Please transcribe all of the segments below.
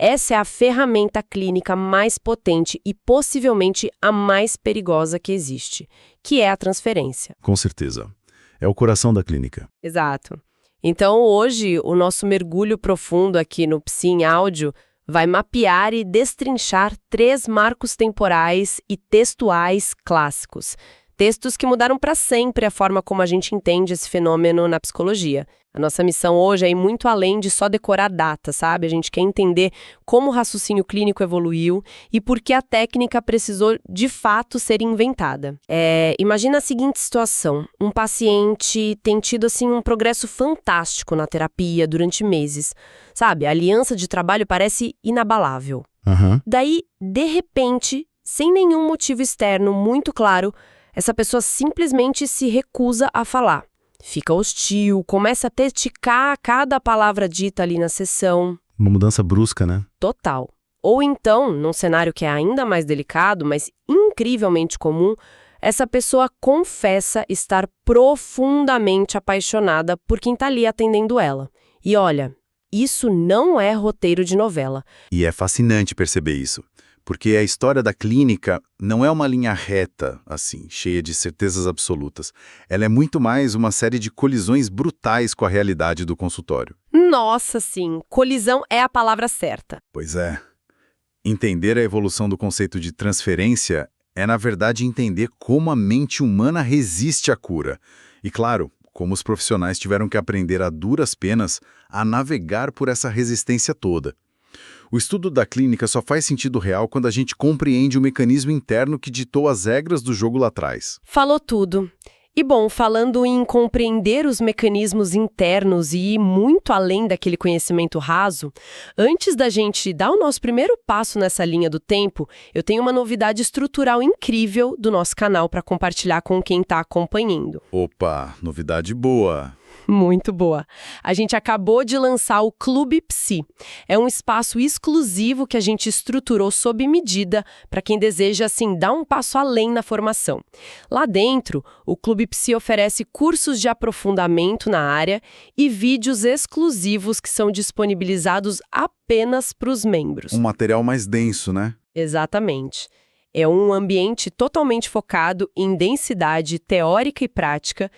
Essa é a ferramenta clínica mais potente e possivelmente a mais perigosa que existe, que é a transferência. Com certeza. É o coração da clínica. Exato. Então, hoje, o nosso mergulho profundo aqui no Psi em Áudio vai mapear e destrinchar 3 marcos temporais e textuais clássicos. Textos que mudaram para sempre a forma como a gente entende esse fenômeno na psicologia. A nossa missão hoje é ir muito além de só decorar datas, sabe? A gente quer entender como o raciocínio clínico evoluiu e por que a técnica precisou, de fato, ser inventada. Imagina a seguinte situação. Um paciente tem tido, assim, um progresso fantástico na terapia durante meses. Sabe? A aliança de trabalho parece inabalável. Daí, de repente, sem nenhum motivo externo muito claro, essa pessoa simplesmente se recusa a falar. Fica hostil, começa a testificar cada palavra dita ali na sessão. Uma mudança brusca, né? Total. Ou então, num cenário que é ainda mais delicado, mas incrivelmente comum, essa pessoa confessa estar profundamente apaixonada por quem está ali atendendo ela. E olha, isso não é roteiro de novela. E é fascinante perceber isso. Porque a história da clínica não é uma linha reta, assim, cheia de certezas absolutas. Ela é muito mais uma série de colisões brutais com a realidade do consultório. Nossa, sim, colisão é a palavra certa. Pois é. Entender a evolução do conceito de transferência é, na verdade, entender como a mente humana resiste à cura. E, claro, como os profissionais tiveram que aprender a duras penas a navegar por essa resistência toda. O estudo da clínica só faz sentido real quando a gente compreende o mecanismo interno que ditou as regras do jogo lá atrás. Falou tudo. E bom, falando em compreender os mecanismos internos e ir muito além daquele conhecimento raso, antes da gente dar o nosso primeiro passo nessa linha do tempo, eu tenho uma novidade estrutural incrível do nosso canal para compartilhar com quem está acompanhando. Opa, novidade boa! Muito boa. A gente acabou de lançar o Clube Psi. É um espaço exclusivo que a gente estruturou sob medida para quem deseja, assim, dar um passo além na formação. Lá dentro, o Clube Psi oferece cursos de aprofundamento na área e vídeos exclusivos que são disponibilizados apenas para os membros. Um material mais denso, né? Exatamente. É um ambiente totalmente focado em densidade teórica e prática.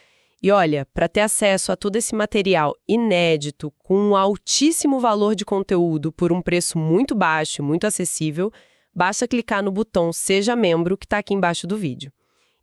E olha, para ter acesso a todo esse material inédito, com um altíssimo valor de conteúdo por um preço muito baixo e muito acessível, basta clicar no botão Seja Membro que está aqui embaixo do vídeo.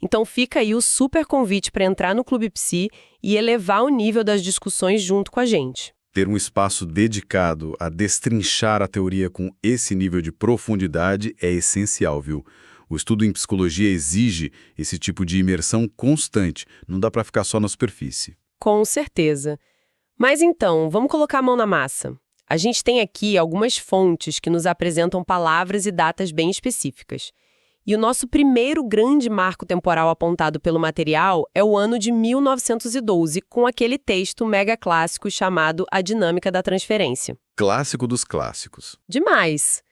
Então fica aí o super convite para entrar no Clube Psi e elevar o nível das discussões junto com a gente. Ter um espaço dedicado a destrinchar a teoria com esse nível de profundidade é essencial, viu? O estudo em psicologia exige esse tipo de imersão constante, não dá para ficar só na superfície. Com certeza. Mas então, vamos colocar a mão na massa. A gente tem aqui algumas fontes que nos apresentam palavras e datas bem específicas. E o nosso primeiro grande marco temporal apontado pelo material é o ano de 1912, com aquele texto mega clássico chamado A Dinâmica da Transferência. Clássico dos clássicos. Demais!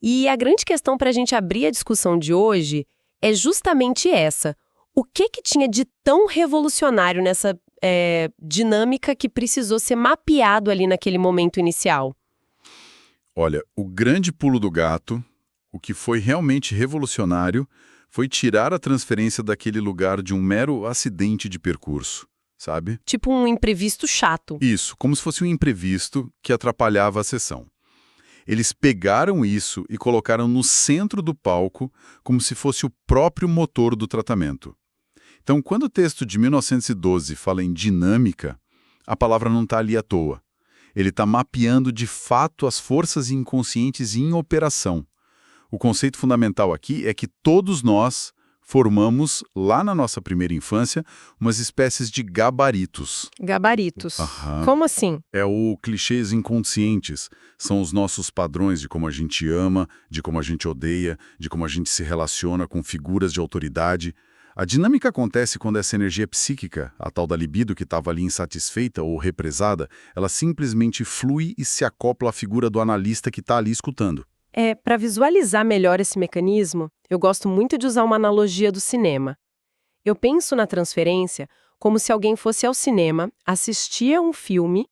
E a grande questão para a gente abrir a discussão de hoje é justamente essa. O que tinha de tão revolucionário nessa dinâmica que precisou ser mapeado ali naquele momento inicial? Olha, o grande pulo do gato, o que foi realmente revolucionário, foi tirar a transferência daquele lugar de um mero acidente de percurso, sabe? Tipo um imprevisto chato. Isso, como se fosse um imprevisto que atrapalhava a sessão. Eles pegaram isso e colocaram no centro do palco como se fosse o próprio motor do tratamento. Então, quando o texto de 1912 fala em dinâmica, a palavra não está ali à toa. Ele está mapeando de fato as forças inconscientes em operação. O conceito fundamental aqui é que todos nós formamos, lá na nossa primeira infância, umas espécies de gabaritos. Gabaritos. Aham. Como assim? É o clichês inconscientes. São os nossos padrões de como a gente ama, de como a gente odeia, de como a gente se relaciona com figuras de autoridade. A dinâmica acontece quando essa energia psíquica, a tal da libido que estava ali insatisfeita ou represada, ela simplesmente flui e se acopla à figura do analista que está ali escutando. Para visualizar melhor esse mecanismo, eu gosto muito de usar uma analogia do cinema. Eu penso na transferência como se alguém fosse ao cinema, assistia um filme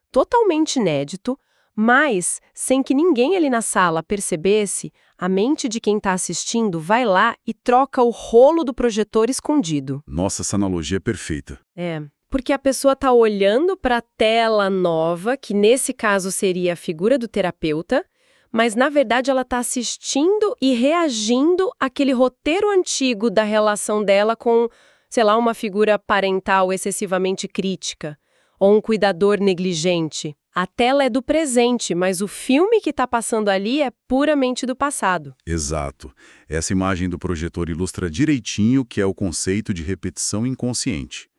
totalmente inédito, Mas, sem que ninguém ali na sala percebesse, a mente de quem está assistindo vai lá e troca o rolo do projetor escondido. Nossa, essa analogia é perfeita. É, porque a pessoa está olhando para a tela nova, que nesse caso seria a figura do terapeuta, mas na verdade ela está assistindo e reagindo àquele roteiro antigo da relação dela com, sei lá, uma figura parental excessivamente crítica, ou um cuidador negligente. A tela é do presente, mas o filme que está passando ali é puramente do passado. Exato. Essa imagem do projetor ilustra direitinho o que é o conceito de repetição inconsciente.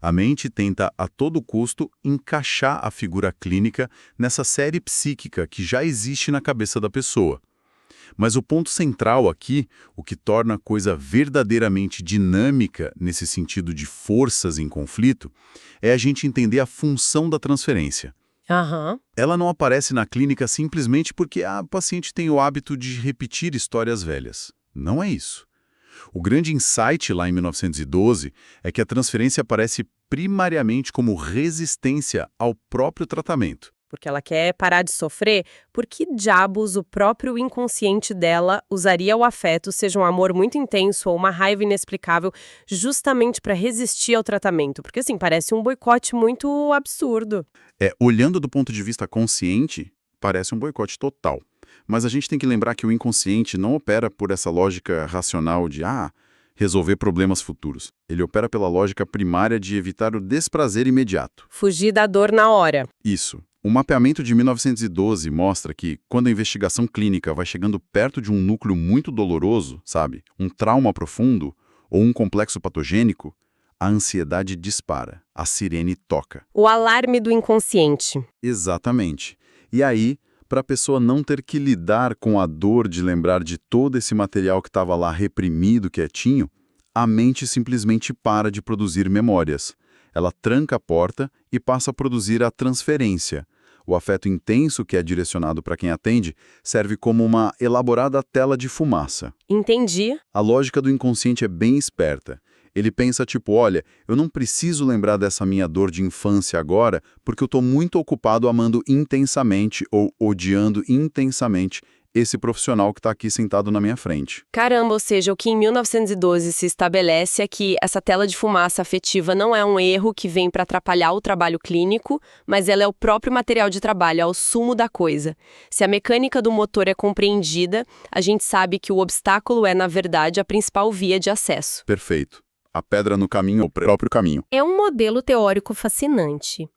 A mente tenta, a todo custo, encaixar a figura clínica nessa série psíquica que já existe na cabeça da pessoa. Mas o ponto central aqui, o que torna a coisa verdadeiramente dinâmica nesse sentido de forças em conflito, é a gente entender a função da transferência. Aham. Ela não aparece na clínica simplesmente porque a paciente tem o hábito de repetir histórias velhas. Não é isso. O grande insight lá em 1912 é que a transferência aparece primariamente como resistência ao próprio tratamento. Porque ela quer parar de sofrer, por que diabos o próprio inconsciente dela usaria o afeto, seja um amor muito intenso ou uma raiva inexplicável, justamente para resistir ao tratamento? Porque, assim, parece um boicote muito absurdo. Olhando do ponto de vista consciente, parece um boicote total. Mas a gente tem que lembrar que o inconsciente não opera por essa lógica racional de, resolver problemas futuros. Ele opera pela lógica primária de evitar o desprazer imediato. Fugir da dor na hora. Isso. O mapeamento de 1912 mostra que, quando a investigação clínica vai chegando perto de um núcleo muito doloroso, sabe, um trauma profundo ou um complexo patogênico, a ansiedade dispara, a sirene toca. O alarme do inconsciente. Exatamente. E aí, para a pessoa não ter que lidar com a dor de lembrar de todo esse material que estava lá reprimido, quietinho, a mente simplesmente para de produzir memórias. Ela tranca a porta e passa a produzir a transferência. O afeto intenso que é direcionado para quem atende serve como uma elaborada tela de fumaça. Entendi. A lógica do inconsciente é bem esperta. Ele pensa tipo, olha, eu não preciso lembrar dessa minha dor de infância agora porque eu estou muito ocupado amando intensamente ou odiando intensamente esse profissional que está aqui sentado na minha frente. Caramba, ou seja, o que em 1912 se estabelece é que essa tela de fumaça afetiva não é um erro que vem para atrapalhar o trabalho clínico, mas ela é o próprio material de trabalho, é o sumo da coisa. Se a mecânica do motor é compreendida, a gente sabe que o obstáculo é, na verdade, a principal via de acesso. Perfeito. A pedra no caminho é o próprio caminho. É um modelo teórico fascinante.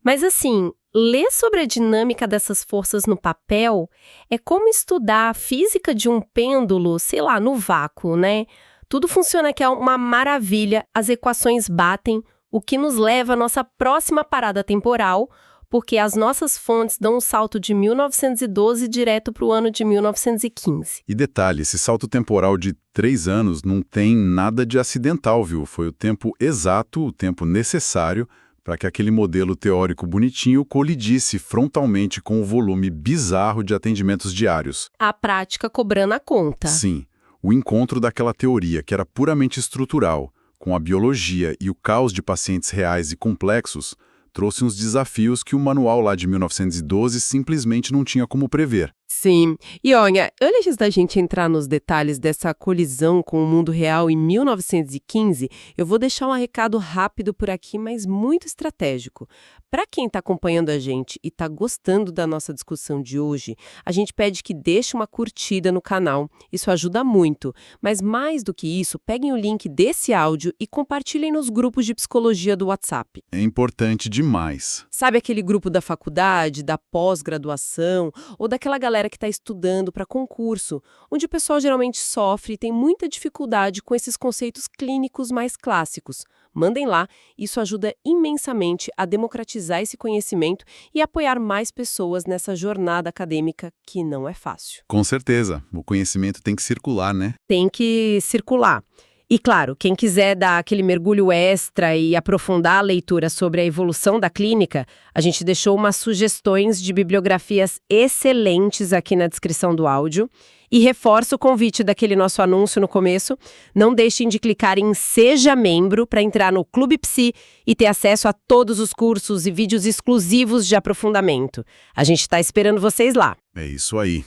Mas assim, ler sobre a dinâmica dessas forças no papel é como estudar a física de um pêndulo, sei lá, no vácuo, né? Tudo funciona que é uma maravilha, as equações batem, o que nos leva à nossa próxima parada temporal, porque as nossas fontes dão um salto de 1912 direto para o ano de 1915. E detalhe, esse salto temporal de 3 anos não tem nada de acidental, viu? Foi o tempo exato, o tempo necessário para que aquele modelo teórico bonitinho colidisse frontalmente com o volume bizarro de atendimentos diários. A prática cobrando a conta. Sim, o encontro daquela teoria que era puramente estrutural, com a biologia e o caos de pacientes reais e complexos, trouxe uns desafios que o manual lá de 1912 simplesmente não tinha como prever. Sim. E olha, antes da gente entrar nos detalhes dessa colisão com o mundo real em 1915, eu vou deixar um recado rápido por aqui, mas muito estratégico. Para quem está acompanhando a gente e está gostando da nossa discussão de hoje, a gente pede que deixe uma curtida no canal. Isso ajuda muito. Mas mais do que isso, peguem o link desse áudio e compartilhem nos grupos de psicologia do WhatsApp. É importante demais. Sabe aquele grupo da faculdade, da pós-graduação, ou daquela galera que está estudando para concurso, onde o pessoal geralmente sofre e tem muita dificuldade com esses conceitos clínicos mais clássicos? Mandem lá, isso ajuda imensamente a democratizar esse conhecimento e apoiar mais pessoas nessa jornada acadêmica que não é fácil. Com certeza, o conhecimento tem que circular, né? Tem que circular. E claro, quem quiser dar aquele mergulho extra e aprofundar a leitura sobre a evolução da clínica, a gente deixou umas sugestões de bibliografias excelentes aqui na descrição do áudio. E reforço o convite daquele nosso anúncio no começo. Não deixem de clicar em Seja Membro para entrar no Clube Psi e ter acesso a todos os cursos e vídeos exclusivos de aprofundamento. A gente está esperando vocês lá. É isso aí.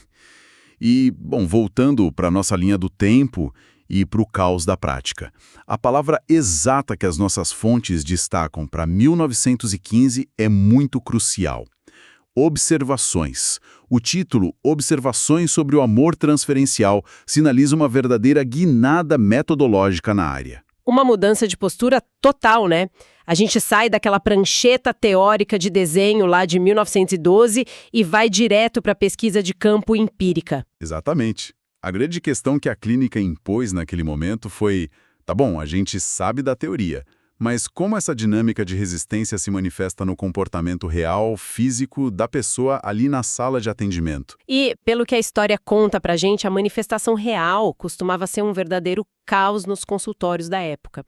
E, bom, voltando para a nossa linha do tempo e para o caos da prática. A palavra exata que as nossas fontes destacam para 1915 é muito crucial. Observações. O título, Observações sobre o Amor Transferencial, sinaliza uma verdadeira guinada metodológica na área. Uma mudança de postura total, né? A gente sai daquela prancheta teórica de desenho lá de 1912 e vai direto para a pesquisa de campo empírica. Exatamente. A grande questão que a clínica impôs naquele momento foi, tá bom, a gente sabe da teoria, mas como essa dinâmica de resistência se manifesta no comportamento real, físico, da pessoa ali na sala de atendimento? E, pelo que a história conta pra gente, a manifestação real costumava ser um verdadeiro caos nos consultórios da época.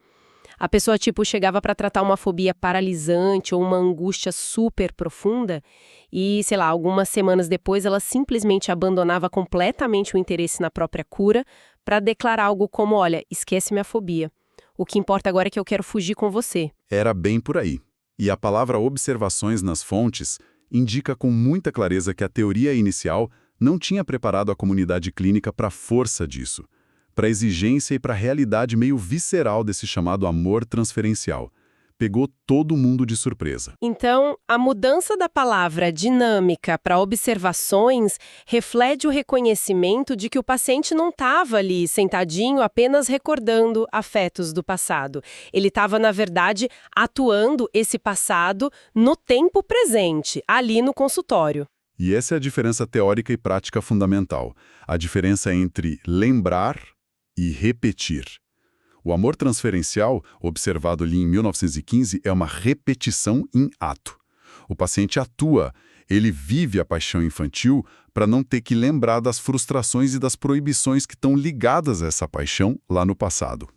A pessoa, chegava para tratar uma fobia paralisante ou uma angústia super profunda e, algumas semanas depois ela simplesmente abandonava completamente o interesse na própria cura para declarar algo como, olha, esquece minha fobia. O que importa agora é que eu quero fugir com você. Era bem por aí. E a palavra observações nas fontes indica com muita clareza que a teoria inicial não tinha preparado a comunidade clínica para a força disso, para a exigência e para a realidade meio visceral desse chamado amor transferencial. Pegou todo mundo de surpresa. Então, a mudança da palavra dinâmica para observações reflete o reconhecimento de que o paciente não estava ali sentadinho apenas recordando afetos do passado. Ele estava, na verdade, atuando esse passado no tempo presente, ali no consultório. E essa é a diferença teórica e prática fundamental. A diferença entre lembrar e repetir. O amor transferencial, observado ali em 1915, é uma repetição em ato. O paciente atua, ele vive a paixão infantil para não ter que lembrar das frustrações e das proibições que estão ligadas a essa paixão lá no passado.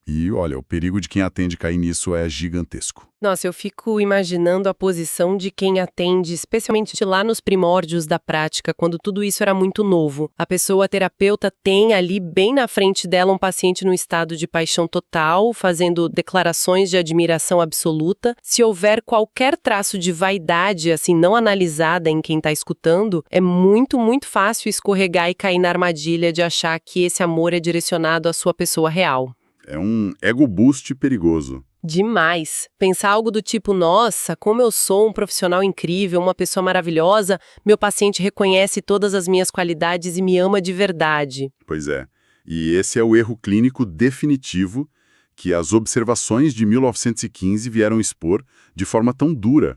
E, olha, o perigo de quem atende cair nisso é gigantesco. Nossa, eu fico imaginando a posição de quem atende, especialmente lá nos primórdios da prática, quando tudo isso era muito novo. A pessoa terapeuta tem ali bem na frente dela um paciente no estado de paixão total, fazendo declarações de admiração absoluta. Se houver qualquer traço de vaidade, assim, não analisada em quem está escutando, é muito, muito fácil escorregar e cair na armadilha de achar que esse amor é direcionado à sua pessoa real. É um ego boost perigoso. Demais. Pensar algo do tipo, nossa, como eu sou um profissional incrível, uma pessoa maravilhosa, meu paciente reconhece todas as minhas qualidades e me ama de verdade. Pois é. E esse é o erro clínico definitivo que as observações de 1915 vieram expor de forma tão dura.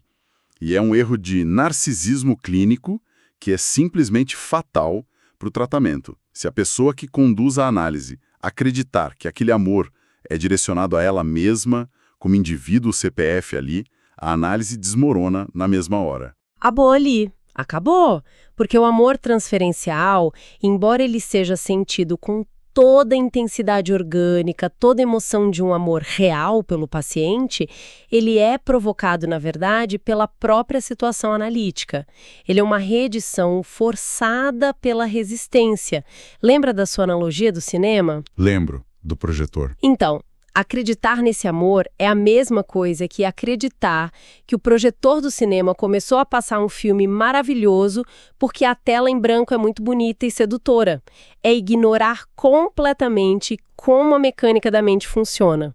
E é um erro de narcisismo clínico que é simplesmente fatal para o tratamento. Se a pessoa que conduz a análise acreditar que aquele amor é direcionado a ela mesma, como indivíduo CPF ali, a análise desmorona na mesma hora. Acabou ali. Acabou. Porque o amor transferencial, embora ele seja sentido com toda a intensidade orgânica, toda a emoção de um amor real pelo paciente, ele é provocado, na verdade, pela própria situação analítica. Ele é uma reedição forçada pela resistência. Lembra da sua analogia do cinema? Lembro, do projetor. Então, acreditar nesse amor é a mesma coisa que acreditar que o projetor do cinema começou a passar um filme maravilhoso porque a tela em branco é muito bonita e sedutora. É ignorar completamente como a mecânica da mente funciona.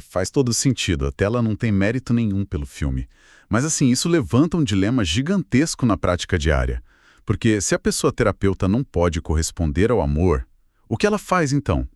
Faz todo sentido. A tela não tem mérito nenhum pelo filme. Mas assim, isso levanta um dilema gigantesco na prática diária. Porque se a pessoa terapeuta não pode corresponder ao amor, o que ela faz então?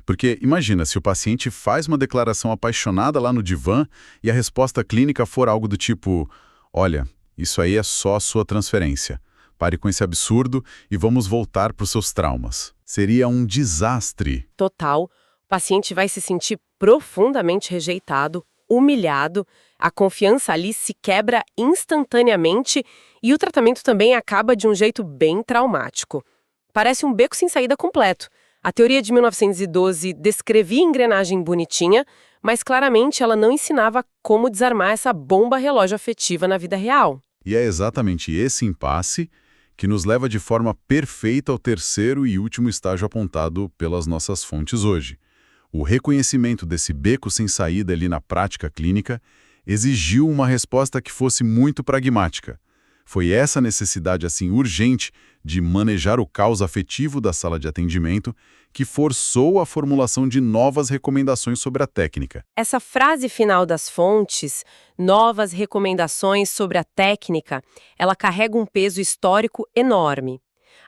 Porque imagina, se o paciente faz uma declaração apaixonada lá no divã e a resposta clínica for algo do tipo, olha, isso aí é só a sua transferência. Pare com esse absurdo e vamos voltar para os seus traumas. Seria um desastre. Total. O paciente vai se sentir profundamente rejeitado, humilhado, a confiança ali se quebra instantaneamente e o tratamento também acaba de um jeito bem traumático. Parece um beco sem saída completo. A teoria de 1912 descrevia a engrenagem bonitinha, mas claramente ela não ensinava como desarmar essa bomba relógio afetiva na vida real. E é exatamente esse impasse que nos leva de forma perfeita ao terceiro e último estágio apontado pelas nossas fontes hoje. O reconhecimento desse beco sem saída ali na prática clínica exigiu uma resposta que fosse muito pragmática. Foi essa necessidade assim urgente de manejar o caos afetivo da sala de atendimento que forçou a formulação de novas recomendações sobre a técnica. Essa frase final das fontes, novas recomendações sobre a técnica, ela carrega um peso histórico enorme.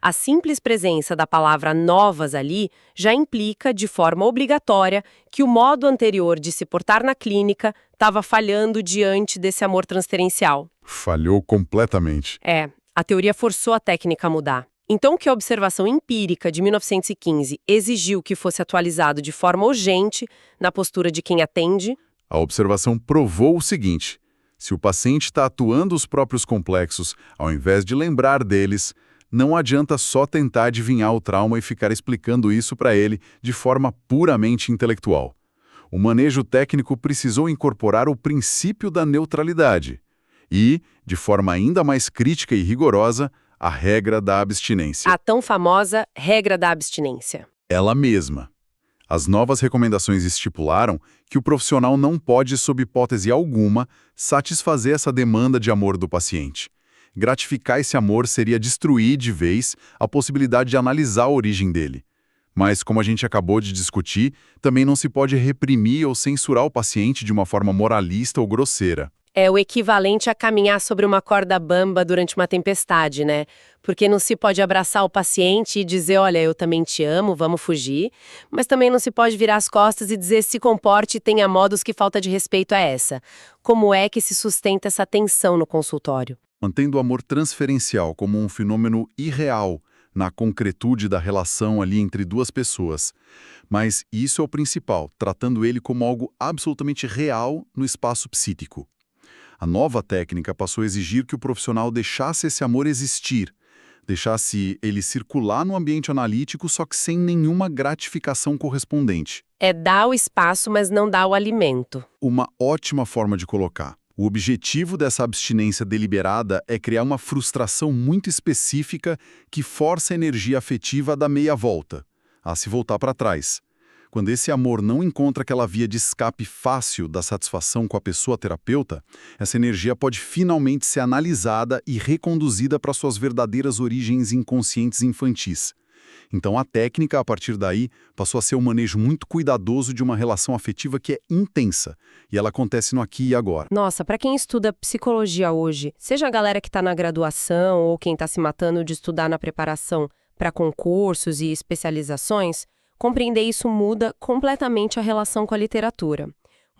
A simples presença da palavra novas ali já implica, de forma obrigatória, que o modo anterior de se portar na clínica estava falhando diante desse amor transferencial. Falhou completamente. A teoria forçou a técnica a mudar. Então, que a observação empírica de 1915 exigiu que fosse atualizado de forma urgente na postura de quem atende? A observação provou o seguinte: se o paciente está atuando os próprios complexos, ao invés de lembrar deles, não adianta só tentar adivinhar o trauma e ficar explicando isso para ele de forma puramente intelectual. O manejo técnico precisou incorporar o princípio da neutralidade e, de forma ainda mais crítica e rigorosa, a regra da abstinência. A tão famosa regra da abstinência. Ela mesma. As novas recomendações estipularam que o profissional não pode, sob hipótese alguma, satisfazer essa demanda de amor do paciente. Gratificar esse amor seria destruir de vez a possibilidade de analisar a origem dele. Mas, como a gente acabou de discutir, também não se pode reprimir ou censurar o paciente de uma forma moralista ou grosseira. É o equivalente a caminhar sobre uma corda bamba durante uma tempestade, né? Porque não se pode abraçar o paciente e dizer, olha, eu também te amo, vamos fugir. Mas também não se pode virar as costas e dizer, se comporte e tenha modos, que falta de respeito é essa. Como é que se sustenta essa tensão no consultório? Mantendo o amor transferencial como um fenômeno irreal na concretude da relação ali entre duas pessoas. Mas isso é o principal, tratando ele como algo absolutamente real no espaço psíquico. A nova técnica passou a exigir que o profissional deixasse esse amor existir, deixasse ele circular no ambiente analítico, só que sem nenhuma gratificação correspondente. É dar o espaço, mas não dar o alimento. Uma ótima forma de colocar. O objetivo dessa abstinência deliberada é criar uma frustração muito específica que força a energia afetiva a dar meia volta, a se voltar para trás. Quando esse amor não encontra aquela via de escape fácil da satisfação com a pessoa terapeuta, essa energia pode finalmente ser analisada e reconduzida para suas verdadeiras origens inconscientes infantis. Então a técnica, a partir daí, passou a ser um manejo muito cuidadoso de uma relação afetiva que é intensa, e ela acontece no aqui e agora. Nossa, para quem estuda psicologia hoje, seja a galera que está na graduação ou quem está se matando de estudar na preparação para concursos e especializações, compreender isso muda completamente a relação com a literatura.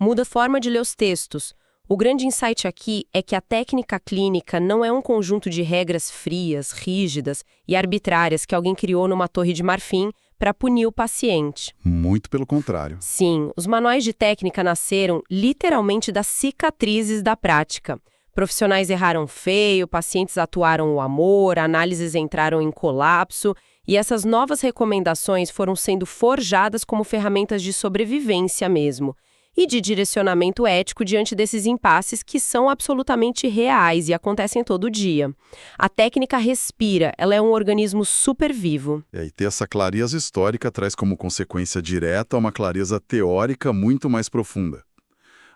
Muda a forma de ler os textos. O grande insight aqui é que a técnica clínica não é um conjunto de regras frias, rígidas e arbitrárias que alguém criou numa torre de marfim para punir o paciente. Muito pelo contrário. Sim, os manuais de técnica nasceram literalmente das cicatrizes da prática. Profissionais erraram feio, pacientes atuaram o amor, análises entraram em colapso, e essas novas recomendações foram sendo forjadas como ferramentas de sobrevivência mesmo, e de direcionamento ético diante desses impasses que são absolutamente reais e acontecem todo dia. A técnica respira, ela é um organismo super vivo. E ter essa clareza histórica traz como consequência direta uma clareza teórica muito mais profunda.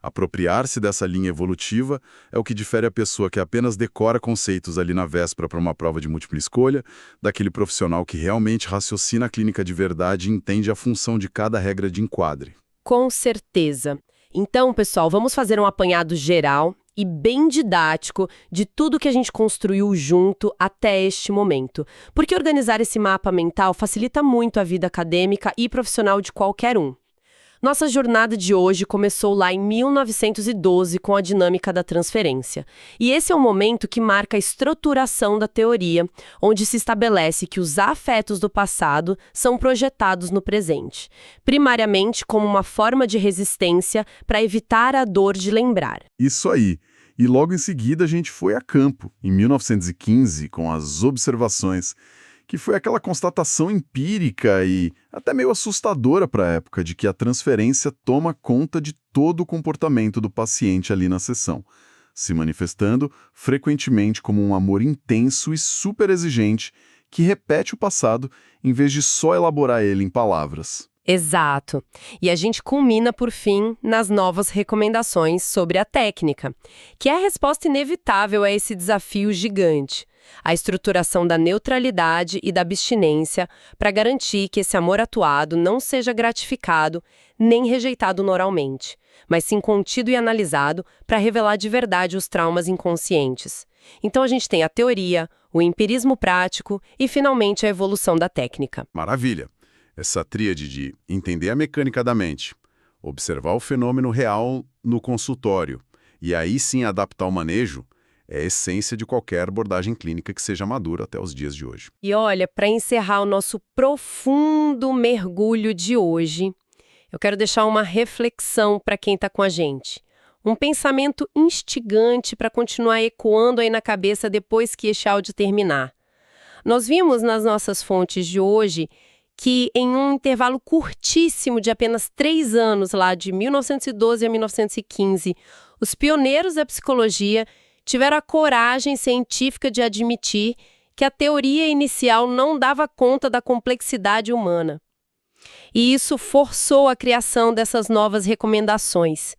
Apropriar-se dessa linha evolutiva é o que difere a pessoa que apenas decora conceitos ali na véspera para uma prova de múltipla escolha, daquele profissional que realmente raciocina a clínica de verdade e entende a função de cada regra de enquadre. Com certeza. Então, pessoal, vamos fazer um apanhado geral e bem didático de tudo que a gente construiu junto até este momento. Porque organizar esse mapa mental facilita muito a vida acadêmica e profissional de qualquer um. Nossa jornada de hoje começou lá em 1912 com a dinâmica da transferência. E esse é o momento que marca a estruturação da teoria, onde se estabelece que os afetos do passado são projetados no presente, primariamente como uma forma de resistência para evitar a dor de lembrar. Isso aí. E logo em seguida a gente foi a campo, em 1915, com as observações que foi aquela constatação empírica e até meio assustadora para a época de que a transferência toma conta de todo o comportamento do paciente ali na sessão, se manifestando frequentemente como um amor intenso e super exigente que repete o passado em vez de só elaborar ele em palavras. Exato. E a gente culmina, por fim, nas novas recomendações sobre a técnica, que é a resposta inevitável a esse desafio gigante. A estruturação da neutralidade e da abstinência para garantir que esse amor atuado não seja gratificado nem rejeitado oralmente, mas sim contido e analisado para revelar de verdade os traumas inconscientes. Então a gente tem a teoria, o empirismo prático e, finalmente, a evolução da técnica. Maravilha! Essa tríade de entender a mecânica da mente, observar o fenômeno real no consultório e aí sim adaptar o manejo é a essência de qualquer abordagem clínica que seja madura até os dias de hoje. E olha, para encerrar o nosso profundo mergulho de hoje, eu quero deixar uma reflexão para quem está com a gente. Um pensamento instigante para continuar ecoando aí na cabeça depois que este áudio terminar. Nós vimos nas nossas fontes de hoje que em um intervalo curtíssimo de apenas 3 anos, lá de 1912 a 1915, os pioneiros da psicologia tiveram a coragem científica de admitir que a teoria inicial não dava conta da complexidade humana. E isso forçou a criação dessas novas recomendações.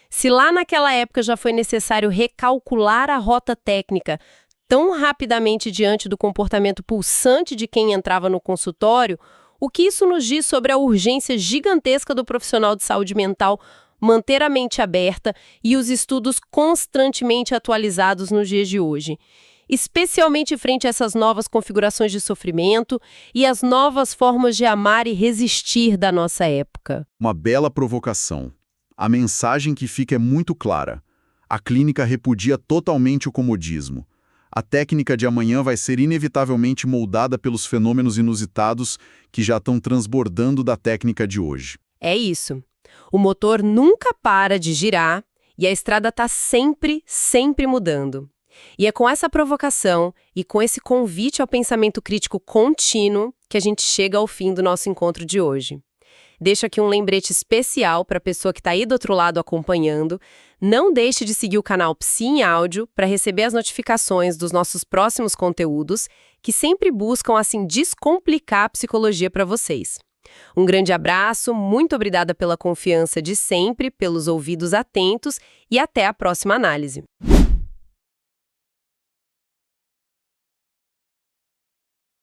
Se lá naquela época já foi necessário recalcular a rota técnica tão rapidamente diante do comportamento pulsante de quem entrava no consultório, o que isso nos diz sobre a urgência gigantesca do profissional de saúde mental manter a mente aberta e os estudos constantemente atualizados nos dias de hoje, especialmente frente a essas novas configurações de sofrimento e as novas formas de amar e resistir da nossa época. Uma bela provocação. A mensagem que fica é muito clara. A clínica repudia totalmente o comodismo. A técnica de amanhã vai ser inevitavelmente moldada pelos fenômenos inusitados que já estão transbordando da técnica de hoje. É isso. O motor nunca para de girar e a estrada está sempre, sempre mudando. E é com essa provocação e com esse convite ao pensamento crítico contínuo que a gente chega ao fim do nosso encontro de hoje. Deixo aqui um lembrete especial para a pessoa que está aí do outro lado acompanhando. Não deixe de seguir o canal Psi em Áudio para receber as notificações dos nossos próximos conteúdos, que sempre buscam, assim, descomplicar a psicologia para vocês. Um grande abraço, muito obrigada pela confiança de sempre, pelos ouvidos atentos e até a próxima análise.